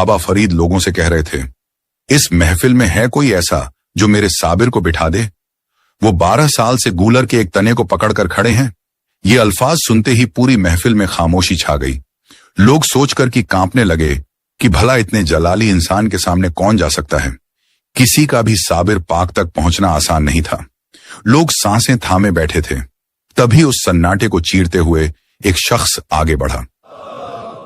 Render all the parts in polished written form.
बाबा फरीद लोगों से कह रहे थे, इस महफिल में है कोई ऐसा जो मेरे साबिर को बिठा दे? वो 12 साल से गूलर के एक तने को पकड़कर खड़े हैं। ये अल्फाज सुनते ही पूरी महफिल में खामोशी छा गई। लोग सोचकर कि कांपने लगे कि भला इतने जलाली इंसान के सामने कौन जा सकता है। किसी का भी साबिर पाक तक पहुंचना आसान नहीं था। लोग सांसें थामे बैठे थे। तभी उस सन्नाटे को चीरते हुए एक शख्स आगे बढ़ा।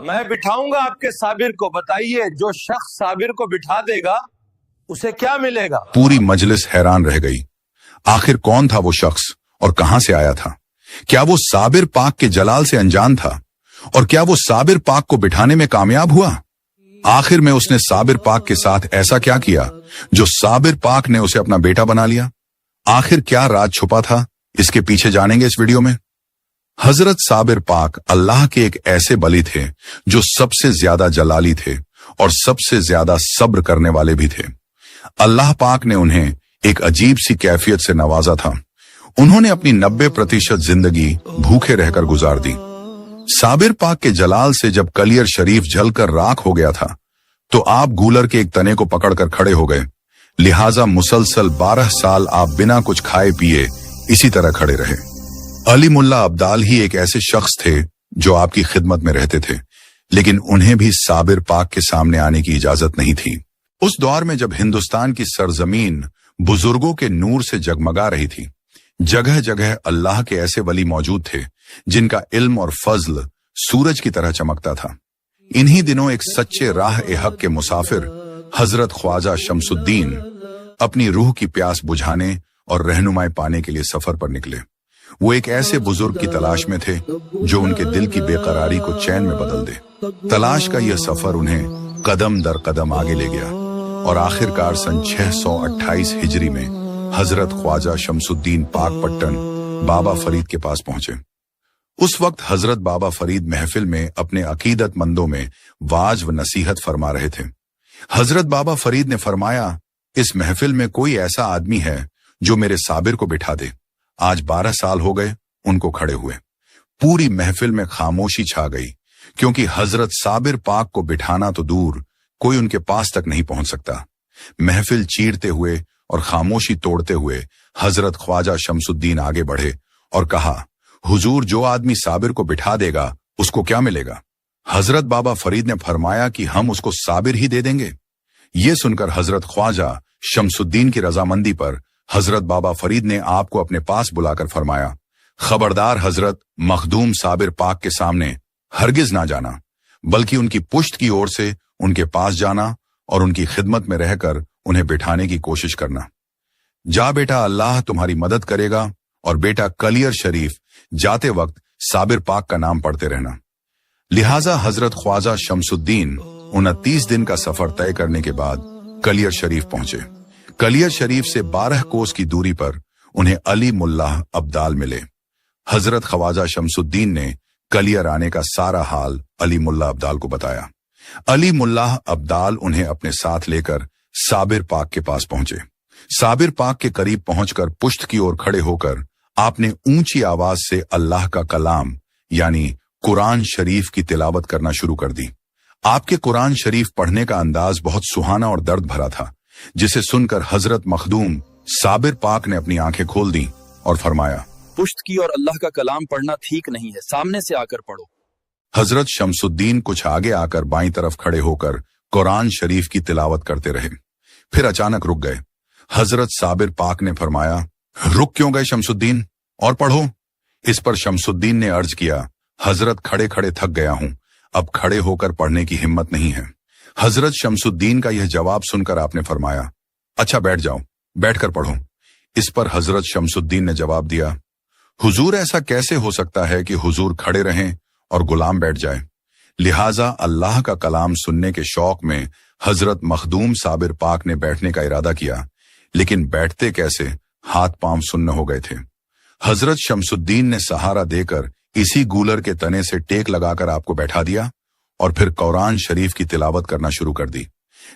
मैं बिठाऊंगा आपके साबिर को, बताइए जो शख्स साबिर को बिठा देगा उसे क्या मिलेगा? पूरी मजलिस हैरान रह गई। आखिर कौन था वो शख्स और कहां से आया था? क्या वो साबिर पाक के जलाल से अनजान था? और क्या वो साबिर पाक को बिठाने में कामयाब हुआ? आखिर में उसने साबिर पाक के साथ ऐसा क्या किया जो साबिर पाक ने उसे अपना बेटा बना लिया? आखिर क्या राज छुपा था? इसके पीछे जानेंगे इस वीडियो में। हजरत साबिर पाक अल्लाह के एक ऐसे बली थे जो सबसे ज्यादा जलाली थे और सबसे ज्यादा सब्र करने वाले भी थे। अल्लाह पाक ने उन्हें एक अजीब सी कैफियत से नवाजा था। उन्होंने अपनी 90% जिंदगी भूखे रहकर गुजार दी। साबिर पाक के जलाल से जब कलियर शरीफ जलकर राख हो गया था तो आप गूलर के एक तने को पकड़कर खड़े हो गए। लिहाजा मुसलसल 12 साल आप बिना कुछ खाए पिए इसी तरह खड़े रहे। अली मुल्ला अब्दाल ही एक ऐसे शख्स थे जो आपकी खिदमत में रहते थे, लेकिन उन्हें भी साबिर पाक के सामने आने की इजाजत नहीं थी। उस दौर में जब हिंदुस्तान की सरजमीन बुजुर्गों के नूर से जगमगा रही थी, जगह जगह अल्लाह के ऐसे वली मौजूद थे जिनका इल्म और फजल सूरज की तरह चमकता था। इन्हीं दिनों एक सच्चे राह ए हक के मुसाफिर हजरत ख्वाजा शमसुद्दीन अपनी रूह की प्यास बुझाने और रहनुमाई पाने के लिए सफर पर निकले। वो एक ऐसे बुजुर्ग की तलाश में थे जो उनके दिल की बेकरारी को चैन में बदल दे। तलाश का यह सफर उन्हें कदम दर कदम आगे ले गया और आखिरकार सन 628 हिजरी में हजरत ख्वाजा शमसुद्दीन पाक पट्टन बाबा फरीद के पास पहुंचे। उस वक्त हजरत बाबा फरीद महफिल में अपने अकीदतमंदों में वाज व नसीहत फरमा रहे थे। हजरत बाबा फरीद ने फरमाया, इस महफिल में कोई ऐसा आदमी है जो मेरे साबिर को बिठा दे। आज 12 साल हो गए उनको खड़े हुए। पूरी महफिल में खामोशी छा गई, क्योंकि हजरत साबिर पाक को बिठाना तो दूर, कोई उनके पास तक नहीं पहुंच सकता। महफिल चीरते हुए और खामोशी तोड़ते हुए हजरत ख्वाजा शमसुद्दीन आगे बढ़े और कहा, हुजूर, जो आदमी साबिर को बिठा देगा उसको क्या मिलेगा? हजरत बाबा फरीद ने फरमाया कि हम उसको साबिर ही दे देंगे। ये सुनकर हजरत ख्वाजा शमसुद्दीन की रजामंदी पर हजरत बाबा फरीद ने आपको अपने पास बुलाकर फरमाया, खबरदार हजरत, मखदूम साबिर पाक के सामने हरगिज ना जाना, बल्कि उनकी पुश्त की ओर से उनके पास जाना और उनकी खिदमत में रहकर उन्हें बिठाने की कोशिश करना। जा बेटा, अल्लाह तुम्हारी मदद करेगा। और बेटा, कलियर शरीफ जाते वक्त साबिर पाक का नाम पढ़ते रहना। लिहाजा हजरत ख्वाजा शमसुद्दीन 29 दिन का सफर तय करने के बाद कलियर शरीफ पहुंचे। कलियर शरीफ से 12 कोस की दूरी पर उन्हें अली मुल्ला अब्दाल मिले। हजरत ख्वाजा शमसुद्दीन ने कलियर आने का सारा हाल अली मुल्ला अब्दाल को बताया। अली मुल्ला अब्दाल उन्हें अपने साथ लेकर साबिर पाक के पास पहुंचे। साबिर पाक के करीब पहुंचकर पुश्त की ओर खड़े होकर आपने ऊंची आवाज से अल्लाह का कलाम यानी कुरान शरीफ की तिलावत करना शुरू कर दी। आपके कुरान शरीफ पढ़ने का अंदाज बहुत सुहाना और दर्द भरा था, जिसे सुनकर हजरत मखदूम साबिर पाक ने अपनी आंखें खोल दी और फरमाया, पुश्त की और अल्लाह का कलाम पढ़ना ठीक नहीं है, सामने से आकर पढ़ो। हजरत शमसुद्दीन कुछ आगे आकर बाईं तरफ खड़े होकर कुरान शरीफ की तिलावत करते रहे, फिर अचानक रुक गए। हजरत साबिर पाक ने फरमाया, रुक क्यों गए शमसुद्दीन, और पढ़ो। इस पर शमसुद्दीन ने अर्ज किया, हजरत, खड़े खड़े थक गया हूं, अब खड़े होकर पढ़ने की हिम्मत नहीं है। हजरत शमसुद्दीन का यह जवाब सुनकर आपने फरमाया, अच्छा बैठ जाओ, बैठकर पढ़ो। इस पर हजरत शमसुद्दीन ने जवाब दिया, हुजूर, ऐसा कैसे हो सकता है कि हुजूर खड़े रहें और गुलाम बैठ जाए। लिहाजा अल्लाह का कलाम सुनने के शौक में हजरत मखदूम साबिर पाक ने बैठने का इरादा किया, लेकिन बैठते कैसे, हाथ पांव सुन्न हो गए थे। हजरत शमसुद्दीन ने सहारा देकर इसी गूलर के तने से टेक लगाकर आपको बैठा दिया और फिर कुरान शरीफ की तिलावत करना शुरू कर दी।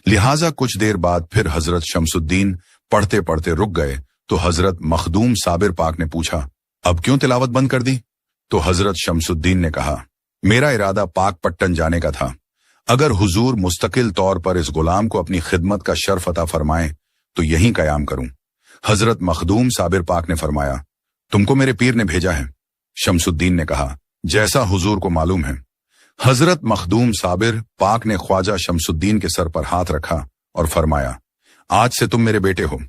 लिहाजा कुछ देर बाद फिर हजरत शमसुद्दीन पढ़ते पढ़ते रुक गए तो हजरत मखदूम साबिर पाक ने पूछा, अब क्यों तिलावत बंद कर दी? तो हजरत शमसुद्दीन ने कहा, मेरा इरादा पाक पट्टन जाने का था। अगर हुजूर मुस्तकिल तौर पर इस गुलाम को अपनी खिदमत का शर्फ अता फरमाएं तो यहीं कयाम करूं। हजरत मखदूम साबिर पाक ने फरमाया, तुमको मेरे पीर ने भेजा है। शमसुद्दीन ने कहा, जैसा हुजूर को मालूम है। हजरत मखदूम साबिर पाक ने ख्वाजा शमसुद्दीन के सर पर हाथ रखा और फरमाया, आज से तुम मेरे बेटे हो।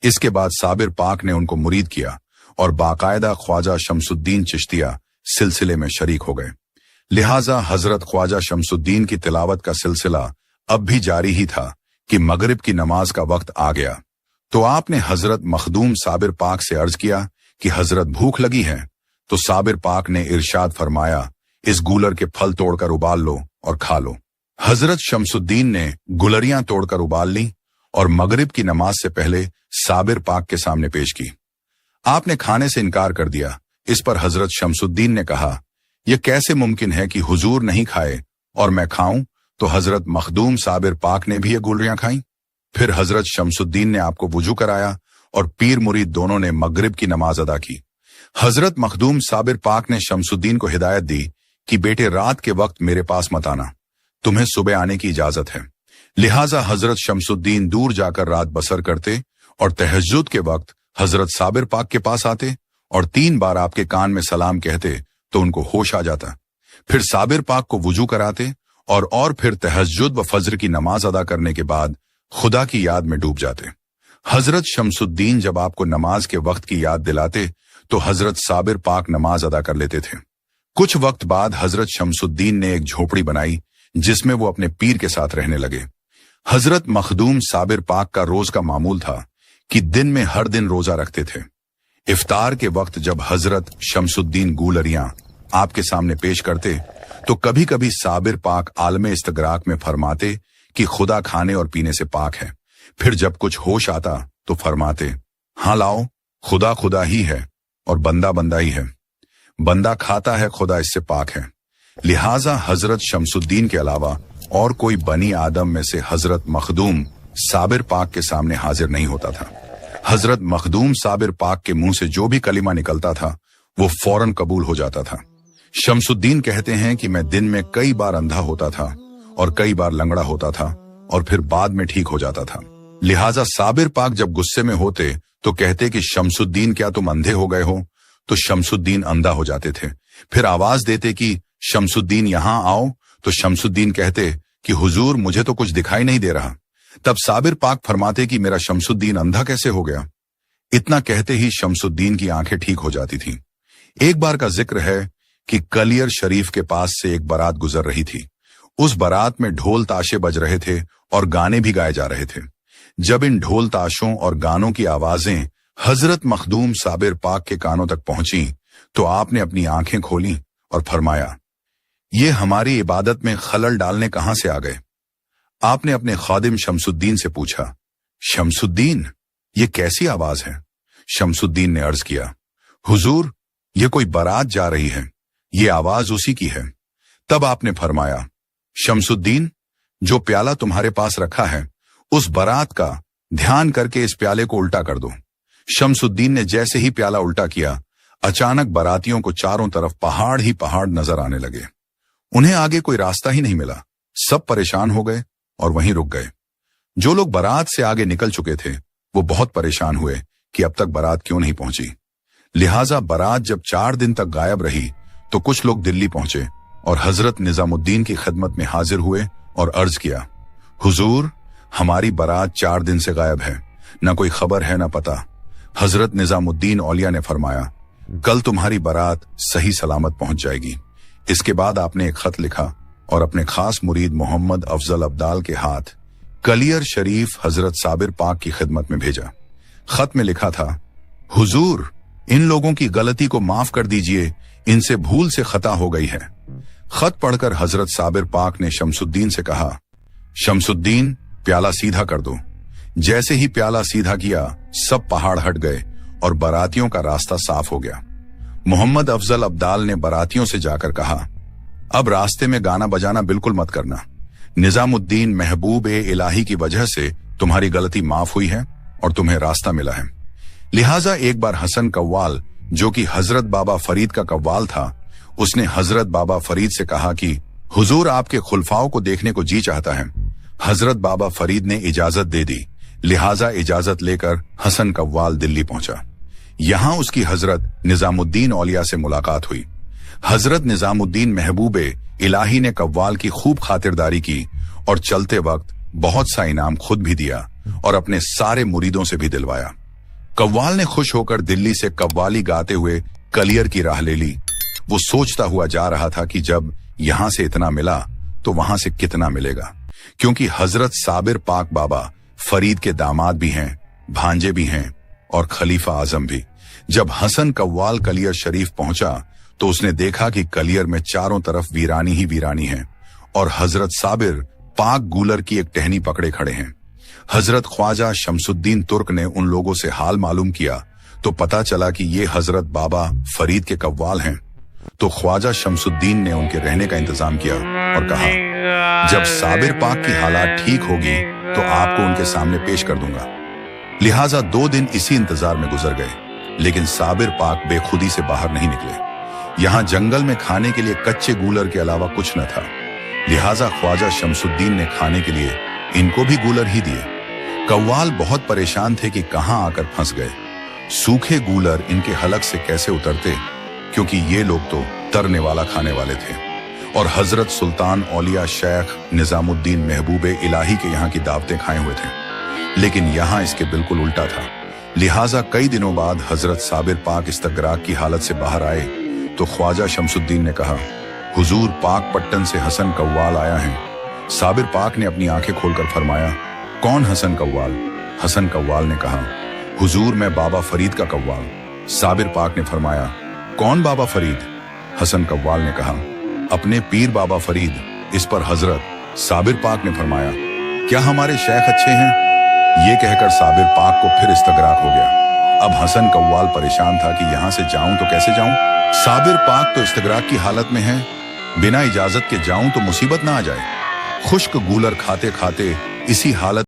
इसके बाद साबिर पाक ने उनको मुरीद किया और बाकायदा ख्वाजा शमसुद्दीन चिश्तिया सिलसिले में शरीक हो गए। लिहाजा हजरत ख्वाजा शमसुद्दीन की तिलावत का सिलसिला अब भी जारी ही था कि मगरिब की नमाज का वक्त आ गया तो आपने हजरत मखदूम साबिर पाक से अर्ज किया कि हजरत भूख लगी है, तो साबिर पाक ने इरशाद फरमाया, इस गूलर के फल तोड़कर उबाल लो और खा लो। हजरत शमसुद्दीन ने गुलरियां तोड़कर उबाल ली और मगरिब की नमाज से पहले साबिर पाक के सामने पेश की। आपने खाने से इनकार कर दिया। इस पर हजरत शमसुद्दीन ने कहा, यह कैसे मुमकिन है कि हुजूर नहीं खाए और मैं खाऊं? तो हजरत मखदूम साबिर पाक ने भी ये गुलरियां खाई। फिर हजरत शमसुद्दीन ने आपको वुजू कराया और पीर मुरीद दोनों ने मगरिब की नमाज अदा की। हजरत मखदूम साबिर पाक ने शमसुद्दीन को हिदायत दी कि बेटे रात के वक्त मेरे पास मत आना, तुम्हें सुबह आने की इजाजत है। लिहाजा हजरत शमसुद्दीन दूर जाकर रात बसर करते और तहज्जुद के वक्त हजरत साबिर पाक के पास आते और 3 बार आपके कान में सलाम कहते तो उनको होश आ जाता। फिर साबिर पाक को वुजू कराते और फिर तहज्जुद व फज्र की नमाज अदा करने के बाद खुदा की याद में डूब जाते। हजरत शमसुद्दीन जब आपको नमाज के वक्त की याद दिलाते तो हजरत साबिर पाक नमाज अदा कर लेते थे। कुछ वक्त बाद हजरत शमसुद्दीन ने एक झोपड़ी बनाई जिसमें वो अपने पीर के साथ रहने लगे। हजरत मखदूम साबिर पाक का रोज का मामूल था कि दिन में हर दिन रोजा रखते थे। इफ्तार के वक्त जब हजरत शमसुद्दीन गुलरियां आपके सामने पेश करते तो कभी कभी साबिर पाक आलमे इस्तगराक में फरमाते कि खुदा खाने और पीने से पाक है। फिर जब कुछ होश आता तो फरमाते, हाँ लाओ, खुदा खुदा ही है और बंदा बंदा ही है। बंदा खाता है, खुदा इससे पाक है। लिहाजा हजरत शमसुद्दीन के अलावा और कोई बनी आदम में से हजरत मखदूम साबिर पाक के सामने हाजिर नहीं होता था। हजरत मखदूम साबिर पाक के मुंह से जो भी कलिमा निकलता था वो फौरन कबूल हो जाता था। शमसुद्दीन कहते हैं कि मैं दिन में कई बार अंधा होता था और कई बार लंगड़ा होता था और फिर बाद में ठीक हो जाता था। लिहाजा साबिर पाक जब गुस्से में होते तो कहते कि शमसुद्दीन क्या तुम अंधे हो गए हो? तो शमसुद्दीन अंधा हो जाते थे। फिर आवाज देते कि शमसुद्दीन यहां आओ, तो शमसुद्दीन कहते कि हुजूर मुझे तो कुछ दिखाई नहीं दे रहा। तब साबिर पाक फरमाते कि मेरा शमसुद्दीन अंधा कैसे हो गया? इतना कहते ही शमसुद्दीन की आंखें ठीक हो जाती थीं। एक बार का जिक्र है कि कलियर शरीफ के पास से एक बारात गुजर रही थी। उस बारात में ढोल ताशे बज रहे थे और गाने भी गाए जा रहे थे। जब इन ढोल ताशों और गानों की आवाजें हजरत मखदूम साबिर पाक के कानों तक पहुंची तो आपने अपनी आंखें खोली और फरमाया, ये हमारी इबादत में खलल डालने कहां से आ गए? आपने अपने खादिम शमसुद्दीन से पूछा, शमसुद्दीन ये कैसी आवाज है? शमसुद्दीन ने अर्ज किया, हुजूर ये कोई बारात जा रही है, ये आवाज उसी की है। तब आपने फरमाया, शमसुद्दीन जो प्याला तुम्हारे पास रखा है उस बारात का ध्यान करके इस प्याले को उल्टा कर दो। शमसुद्दीन ने जैसे ही प्याला उल्टा किया, अचानक बारातियों को चारों तरफ पहाड़ ही पहाड़ नजर आने लगे। उन्हें आगे कोई रास्ता ही नहीं मिला। सब परेशान हो गए और वहीं रुक गए। जो लोग बारात से आगे निकल चुके थे वो बहुत परेशान हुए कि अब तक बारात क्यों नहीं पहुंची। लिहाजा बारात जब 4 दिन तक गायब रही तो कुछ लोग दिल्ली पहुंचे और हजरत निजामुद्दीन की खिदमत में हाजिर हुए और अर्ज किया, हुजूर हमारी बारात 4 दिन से गायब है, न कोई खबर है न पता। हजरत निजामुद्दीन औलिया ने फरमाया, कल तुम्हारी बारात सही सलामत पहुंच जाएगी। इसके बाद आपने एक खत लिखा और अपने खास मुरीद मोहम्मद अफजल अब्दाल के हाथ कलियर शरीफ हजरत साबिर पाक की खिदमत में भेजा। खत में लिखा था, हुजूर इन लोगों की गलती को माफ कर दीजिए, इनसे भूल से खता हो गई है। खत पढ़कर हजरत साबिर पाक ने शमसुद्दीन से कहा, शमसुद्दीन प्याला सीधा कर दो। जैसे ही प्याला सीधा किया सब पहाड़ हट गए और बारातियों का रास्ता साफ हो गया। मोहम्मद अफजल अब्दाल ने बारातियों से जाकर कहा, अब रास्ते में गाना बजाना बिल्कुल मत करना। निजामुद्दीन महबूब ए इलाही की वजह से तुम्हारी गलती माफ हुई है और तुम्हें रास्ता मिला है। लिहाजा एक बार हसन कव्वाल जो कि हजरत बाबा फरीद का कव्वाल था, उसने हजरत बाबा फरीद से कहा कि हुजूर आपके खुलफाओं को देखने को जी चाहता है। हजरत बाबा फरीद ने इजाजत दे दी, लिहाजा इजाजत लेकर हसन कव्वाल दिल्ली पहुंचा। यहां उसकी हजरत निजामुद्दीन औलिया से मुलाकात हुई। हजरत निजामुद्दीन महबूबे इलाही ने कव्वाल की खूब खातिरदारी की और चलते वक्त बहुत सा इनाम खुद भी दिया और अपने सारे मुरीदों से भी दिलवाया। कव्वाल ने खुश होकर दिल्ली से कव्वाली गाते हुए कलियर की राह ले ली। वो सोचता हुआ जा रहा था कि जब यहां से इतना मिला तो वहां से कितना मिलेगा, क्योंकि हजरत साबिर पाक बाबा फरीद के दामाद भी हैं, भांजे भी हैं और खलीफा आजम भी। जब हसन कव्वाल कलियर शरीफ पहुंचा तो उसने देखा कि कलियर में चारों तरफ वीरानी ही वीरानी है और हजरत साबिर पाक गूलर की एक टहनी पकड़े खड़े हैं। हजरत ख्वाजा शमसुद्दीन तुर्क ने उन लोगों से हाल मालूम किया तो पता चला कि ये हजरत बाबा फरीद के कव्वाल हैं। तो ख्वाजा शमसुद्दीन ने उनके रहने का इंतजाम किया और कहा, जब साबिर पाक की हालात ठीक होगी तो आपको उनके सामने पेश कर दूंगा। लिहाजा 2 दिन इसी इंतजार में गुजर गए, लेकिन साबिर पाक बेखुदी से बाहर नहीं निकले। यहां जंगल में खाने के लिए कच्चे गूलर के अलावा कुछ न था, लिहाजा ख्वाजा शमसुद्दीन ने खाने के लिए इनको भी गूलर ही दिए। कव्वाल बहुत परेशान थे कि कहां आकर फंस गए। सूखे गूलर इनके हलक से कैसे उतरते, क्योंकि ये लोग तो तरने वाला खाने वाले थे और हजरत सुल्तान औलिया शेख निजामुद्दीन महबूबे इलाही के यहाँ की दावतें खाए हुए थे। लेकिन यहाँ इसके बिल्कुल उल्टा था। लिहाजा कई दिनों बाद हजरत साबिर पाक इस्तगराक की हालत से बाहर आए तो ख्वाजा शमसुद्दीन ने कहा, हुजूर पाक पट्टन से हसन कव्वाल आया है। साबिर पाक ने अपनी आंखें खोलकर फरमाया, कौन हसन कव्वाल? हसन कव्वाल ने कहा, हुजूर मैं बाबा फरीद का कव्वाल। साबिर पाक ने फरमाया, कौन बाबा फरीद? हसन कव्वाल ने कहा, अपने पीर बाबा फरीद। इस पर हजरत साबिर पाक ने फरमाया, क्या हमारे शेख अच्छे हैं? ये कहकर साबिर पाक को फिर इस्तगराक हो गया। अब हसन कव्वाल परेशान था कि यहां से जाऊं तो कैसे जाऊं। साबिर पाक तो इस्तगराक की हालत में है, बिना इजाजत के जाऊं तो मुसीबत ना आ जाए। खुश्क गूलर खाते खाते इसी हालत